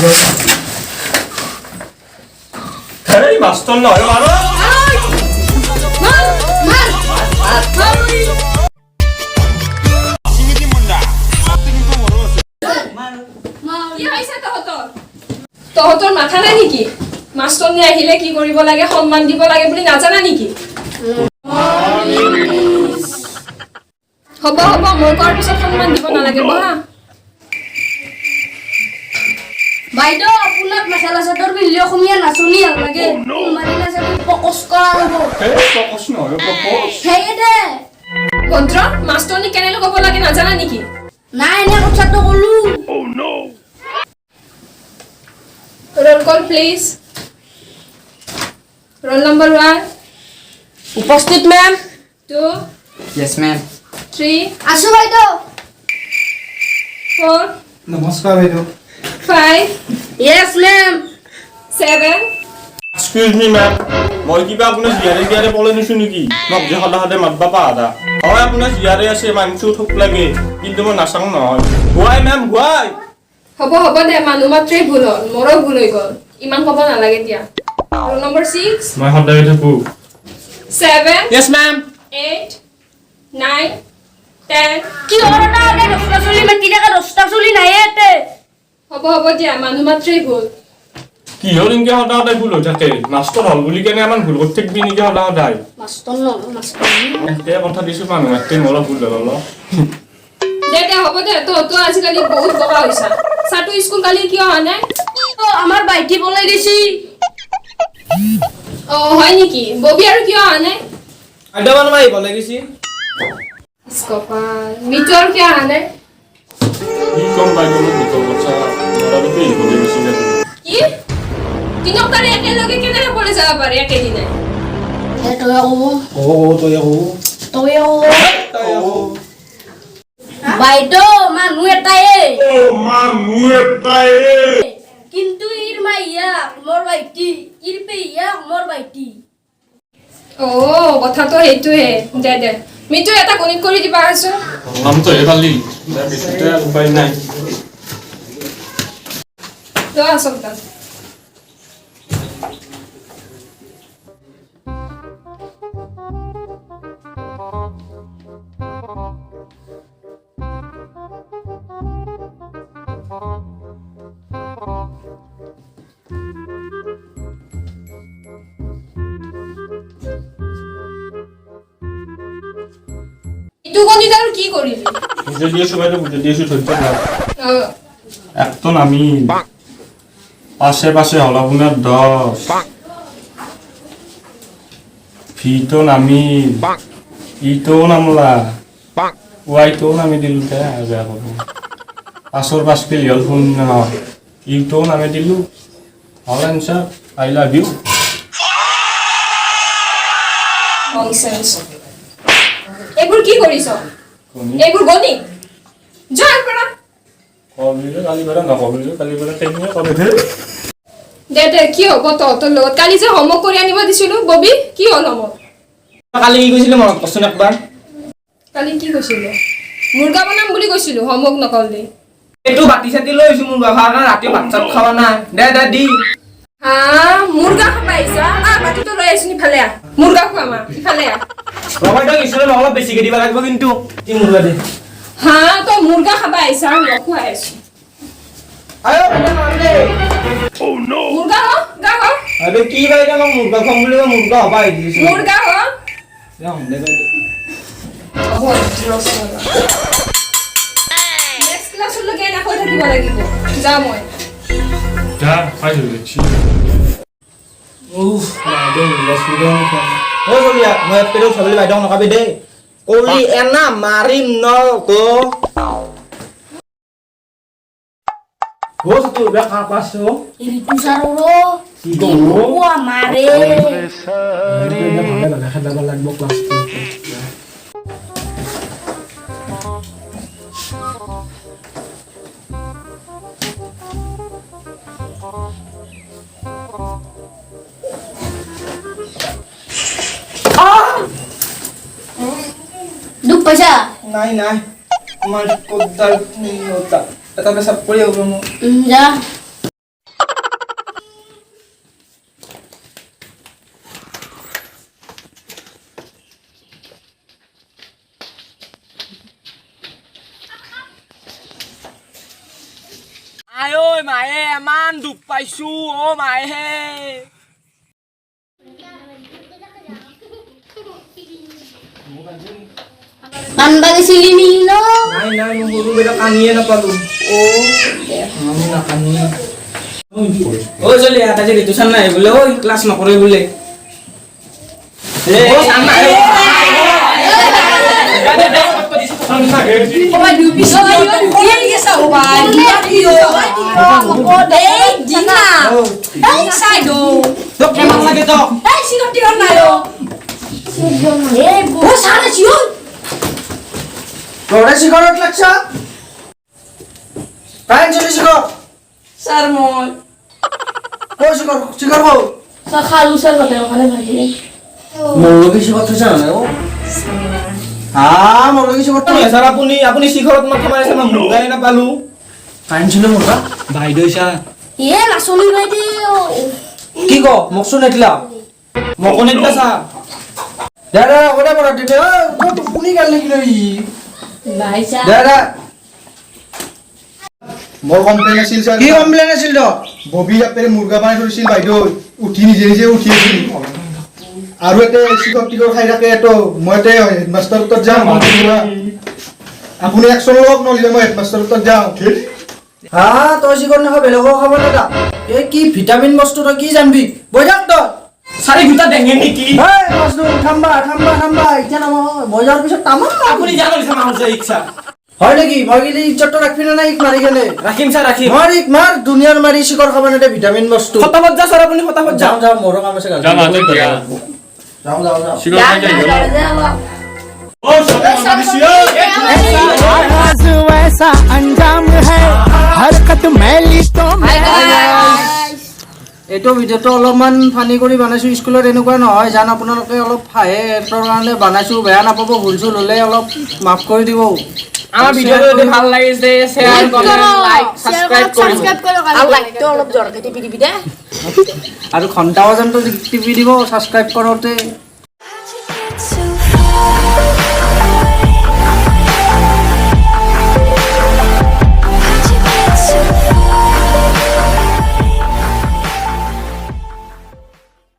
Hey, master no, ano? তহঁতৰ মাথা নাই নেকি মাষ্টৰনি আহিলে কি কৰিব লাগে সন্মান দিব লাগে বুলি নাজানা নেকি হ'ব হ'ব মই কোৱাৰ পিছত সন্মান দিব নালাগে বহা বাইদেউ আপোনাক মেখেলা চাদৰ পিন্ধি অসমীয়া নাচনি ভাল লাগে মাৰি নাচাবি ফকচ কৰা হ'ব Focus no, focus. সেইদে ভদ্ৰ মাষ্টৰনি কেনেকৈ ক'ব লাগে নাজানা নেকি নাই এনে কথাটো ক'লো roll call please roll number 1 উপস্থিত ম্যাম 2 yes ma'am 3 আছো বাইদেউ 4 নমস্কাৰ বাইদেউ 5 yes ma'am 7 Excuse me, ma'am. মই কিবা আপোনাৰ জিয়াৰে পলাই নিছো নেকি মোক যে সদায় মাতবা পাৰা হয় আপোনাৰ জিয়াৰে আছে মাংস থুক লাগে কিন্তু মই নাচাং নহয় গুৱাই মেম গুৱাই হ'ব হ'ব দে মানুহ মাত্ৰেই ভুল হ'ল মোৰো ভুল হৈ গ'ল ইমান ক'ব নালাগে দিয়া roll number 6 মই সদায় থাকো 7 yes ma'am 8 9 10 কি হ'ল না দে দস্তা চলি মাতি দেখা দস্তা চলি নাই এতে হ'ব হ'ব দিয়া মানুহ মাত্ৰেই ভুল কি হ'ল ইনকে সদায় ভুল হৈ থাকে মাষ্টৰ হল বুলি কেনে আমাৰ ভুল কৰি থাকিবি নেকি সদায় মাষ্টৰ ন মাষ্টৰ এতিয়া কথা দিছো মানুহ মাত্ৰে মোৰো ভুল হ'ল দে দে হ'ব দে তো আজিকালি বহুত বকা হৈছা সাতু স্কুল কালি কিয় অহা নাই আমাৰ বাইটি পলাই দিছি অ হয় নেকি ববি আৰু কিয় অহা নাই আড্ডা বানাব আহিব লাগিছি স্কপাল মিটু আৰু কিয় অহা নাই কি কম বাইদেউ মোক ভিতৰ কথা মোৰো কি হৈ গৈছিল কি তিনক তাৰে একেলগে কেনেকৈ পঢ়ি যাব পাৰে একেদিনাই তই আকৌ তই আকৌ বাইদেউ মানুহ এটাই কিন্তু ইৰ মাইয়া মোৰ বাইটি ইৰ পেইয়া মোৰ বাইটি অ কথাটো সেইটোহে দে দে মিটু এটা গণিত কৰি দিবা আছে নামটো হে কালি বেছিতে উপায় নাই তো আসক দা ইটু গণিত আৰু কি কৰিলি বুঝে দিয়েছো বাইদেউ বুঝে দিয়েছো ধৈর্য ধর এক তো নামি পাশে পাশে হল আপনার 10 ভি তো নামি ই তো নামলা ওয়াই তো নামি দিল বেয়া করবো পাঁচর পাঁচ কিলি হল ফোন ই তো নামে দিলু হল answer I love you nonsense এগুলো কি করিস এগুলো গণিত জয় করা কবিলে কালি বেড়া না কবিলে কালি বেড়া টেকনিক করে দে দে কি হ'ব তোৰ লগত কালি যে হোমৱৰ্ক কৰি আনিব দিছিলো ববি কি হ'ল হোমৱৰ্ক কালি কি কৈছিলে মনত কৰচোন একবাৰ কালি কি কৈছিলো মুৰ্গা বনাম বুলি কৈছিলো হোমৱৰ্ক নকৰিলে এইটো বাতি চাতি লৈ আহিছো মোৰ বাবা না ৰাতি ভাত চাত খাৱা নাই দে দি হা মুৰ্গা খাবা আহিছা বাতিটো লৈ আহিছো ইফালে আহ মুৰ্গা খোৱামা ইফালে আহ বাবাইটো ইছৰে অলপ বেছিকে দিব লাগিব কিন্তু কি মুৰ্গা দে হা তই মুৰ্গা খাবা আহিছা নখুৱাই আছো আয়ো বেটা মাৰলে মুৰ্গা হ গা হ আবে কি বাইটা মোক মুৰ্গা খাম বুলি মুৰ্গা হবা আহি দিছো মুৰ্গা হ যাম দে বাইটা নেক্সট ক্লাছলৈকে এনেকৈ থাকিব লাগিব যা মই যা পাই যাচ্ছি উফ বাইদেউ লছুদন ও চলিয়া মই পেৰো চাবলি বাইটা নকাবি দে কলি এনা মাৰিম ন তো হোস তুই দেখা পাছো ঋতু সাৰো কি গো আমাৰে ভালে খেলাব লাগিব ক্লাছটো দুখ পাইছা নাই নাই আমার কোদাল নেই ওটা এটা পেশাব করে হলো যা আই ঐ মায়ে এমান দুখ পাইছো অ মায়ে কান্দা গেছিলি নি ন নাই নাই মই সৰু বেটা কানিয়ে নাপালো আমি নাকানি ঐ চলি আজি ঋতুচান নাই বোলে ঐ ক্লাছ নকৰে বোলে Obai dupi so ayo dia dia sa obai dia dia eh gina eh sai do তোক কেমন লাগে তো eh sino tior na yo eh bo sara chiyo তোরে সিগারেট লাগছে কাই চলি সিগার sar moi কই সিগার সিগার হও sa khalu sar bata okhane bhai মোর লগে সিগার থৈছ না ও হ্যাঁ মোর লগে সিগার তো স্যার আপুনি শিখৰত মাথা মাৰিছে মই মুগাই নাপালো কাইন ছিল মোরা বাইদেউ চা ye nasoni baideo কি কো মোক শুনে দিলা মকনে দিলা ছাৰ দাদা ওটা বড় দিতে ও তো পুনি গেল নাকি লই bhai sa দাদা মোৰ কমপ্লেইন আছিল ছাৰ কি কমপ্লেইন আছিল তো ববি আপেৰে মুৰ্গা বনাই থৈছিল বাইদেউ উঠি নিজে নিজে উঠি আছিল আৰু এতে চিকপ টিকৰ খাই থাকে এটো মই এতে হেডমাষ্টাৰ তাত যাম আপুনি একশন লওক নহ'লে মই হেডমাষ্টাৰ তাত যাওঁ হ্যাঁ তো সিগার না বেলেগো খাব না এ কি ভিটামিন বস্তু তো কি জানবি বজার তো চাৰি দুটা ডেঙে নেকি এই মাছটো থাম্বা ইটা নাম বজাৰ পিছত তামাম আপুনি জানো লিখা মানুহ যে ইচ্ছা হয় নাকি মই গেলি ইজ্জতটো ৰাখবি না ইক মাৰি কেনে ৰাখিম ছাৰ ৰাখিম মাৰ ইক মাৰ দুনিয়াৰ মাৰি শিকৰ খাব না ভিটামিন বস্তু ফটাফট যা ছাৰ আপুনি ফটাফট যাওঁ যাওঁ মোৰো কাম আছে যা না তুই যা যাওঁ শিকল খাই যাই অ সদায় आज वैसा अंजाम है हरकत मैली तो এইটো ভিডিঅ'টো অলপমান ফানি কৰি বনাইছো স্কুলত এনেকুৱা নহয় জান আপোনালোকে অলপ হাঁহে এটাৰ কাৰণে বনাইছো বেয়া নাপাব ভুল চুল হ'লে অলপ মাফ কৰি দিব আমাৰ ভিডিঅ'টো যদি ভাল লাগিছে শ্বেয়াৰ কমেণ্ট লাইক সাবস্ক্ৰাইব কৰিব আৰু লাইকটো অলপ জৰকে টিপি দিবি দে আৰু ঘণ্টা বাজনটো টিপি দিব ছাবস্ক্ৰাইব কৰোঁতে